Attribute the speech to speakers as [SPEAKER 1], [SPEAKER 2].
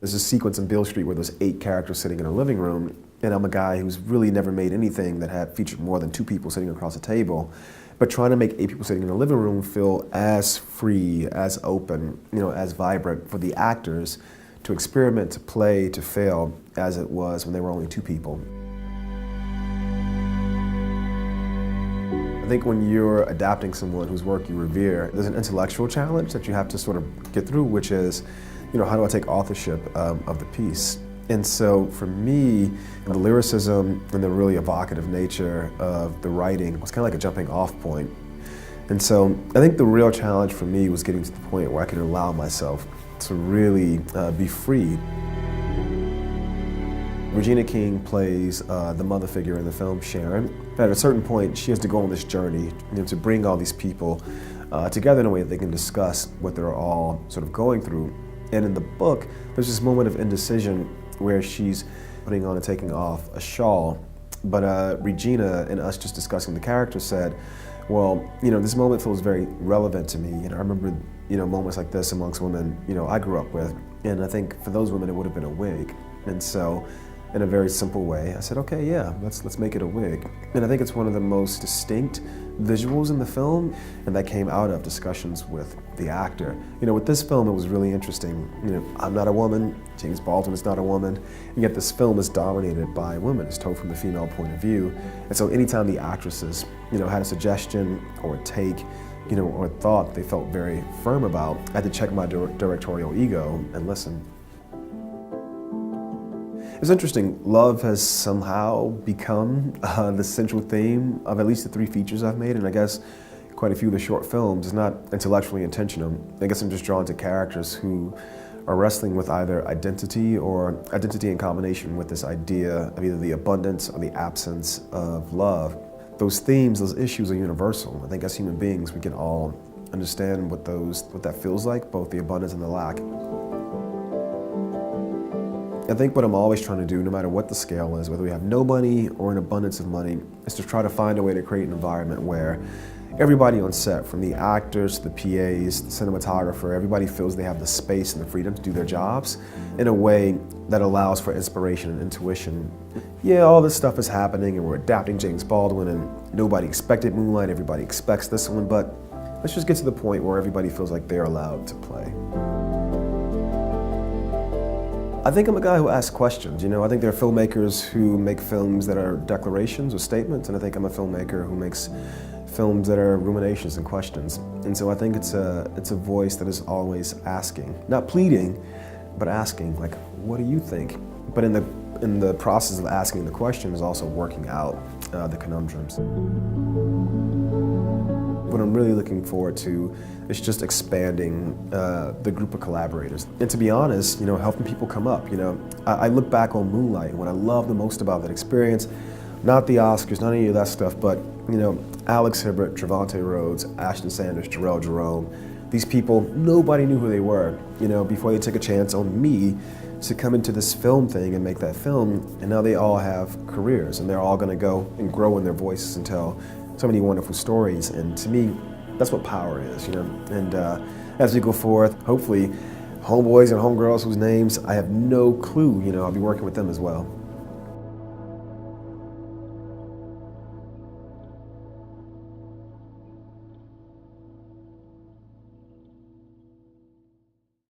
[SPEAKER 1] There's a sequence in Beale Street where there's 8 characters sitting in a living room, and I'm a guy who's really never made anything that had featured more than 2 people sitting across a table. But trying to make 8 people sitting in a living room feel as free, as open, as vibrant for the actors to experiment, to play, to fail, as it was when there were only 2 people. I think when you're adapting someone whose work you revere, there's an intellectual challenge that you have to sort of get through, which is, how do I take authorship of the piece? And so for me, the lyricism and the really evocative nature of the writing was kind of like a jumping off point. And so I think the real challenge for me was getting to the point where I could allow myself to really be free. Regina King plays the mother figure in the film, Sharon. At a certain point, she has to go on this journey to bring all these people together in a way that they can discuss what they're all sort of going through. And in the book, there's this moment of indecision where she's putting on and taking off a shawl. But Regina and us just discussing the character said, well, this moment feels very relevant to me. I remember, moments like this amongst women, I grew up with. And I think for those women, it would have been a wig. And so, in a very simple way, I said, okay, yeah, let's make it a wig. And I think it's one of the most distinct visuals in the film, and that came out of discussions with the actor. With this film, it was really interesting. I'm not a woman, James Baldwin is not a woman, and yet this film is dominated by women. It's told from the female point of view. And so anytime the actresses, had a suggestion or a take, or a thought they felt very firm about, I had to check my directorial ego and listen. It's interesting, love has somehow become the central theme of at least the 3 features I've made, and I guess quite a few of the short films. It's not intellectually intentional. I guess I'm just drawn to characters who are wrestling with either identity or identity in combination with this idea of either the abundance or the absence of love. Those themes, those issues are universal. I think as human beings, we can all understand what that feels like, both the abundance and the lack. I think what I'm always trying to do, no matter what the scale is, whether we have no money or an abundance of money, is to try to find a way to create an environment where everybody on set, from the actors to the PAs, the cinematographer, everybody feels they have the space and the freedom to do their jobs in a way that allows for inspiration and intuition. Yeah, all this stuff is happening and we're adapting James Baldwin and nobody expected Moonlight, everybody expects this one, but let's just get to the point where everybody feels like they're allowed to play. I think I'm a guy who asks questions. I think there are filmmakers who make films that are declarations or statements, and I think I'm a filmmaker who makes films that are ruminations and questions. And so I think it's a voice that is always asking, not pleading, but asking, like, what do you think? But in the process of asking the question is also working out the conundrums. What I'm really looking forward to is just expanding the group of collaborators. And to be honest, helping people come up. I look back on Moonlight, and what I love the most about that experience, not the Oscars, not any of that stuff, but Alex Hibbert, Trevante Rhodes, Ashton Sanders, Jarrell Jerome, these people, nobody knew who they were, before they took a chance on me to come into this film thing and make that film, and now they all have careers, and they're all gonna go and grow in their voices and tell so many wonderful stories. And to me, that's what power is, And as we go forth, hopefully, homeboys and homegirls whose names I have no clue, I'll be working with them as well.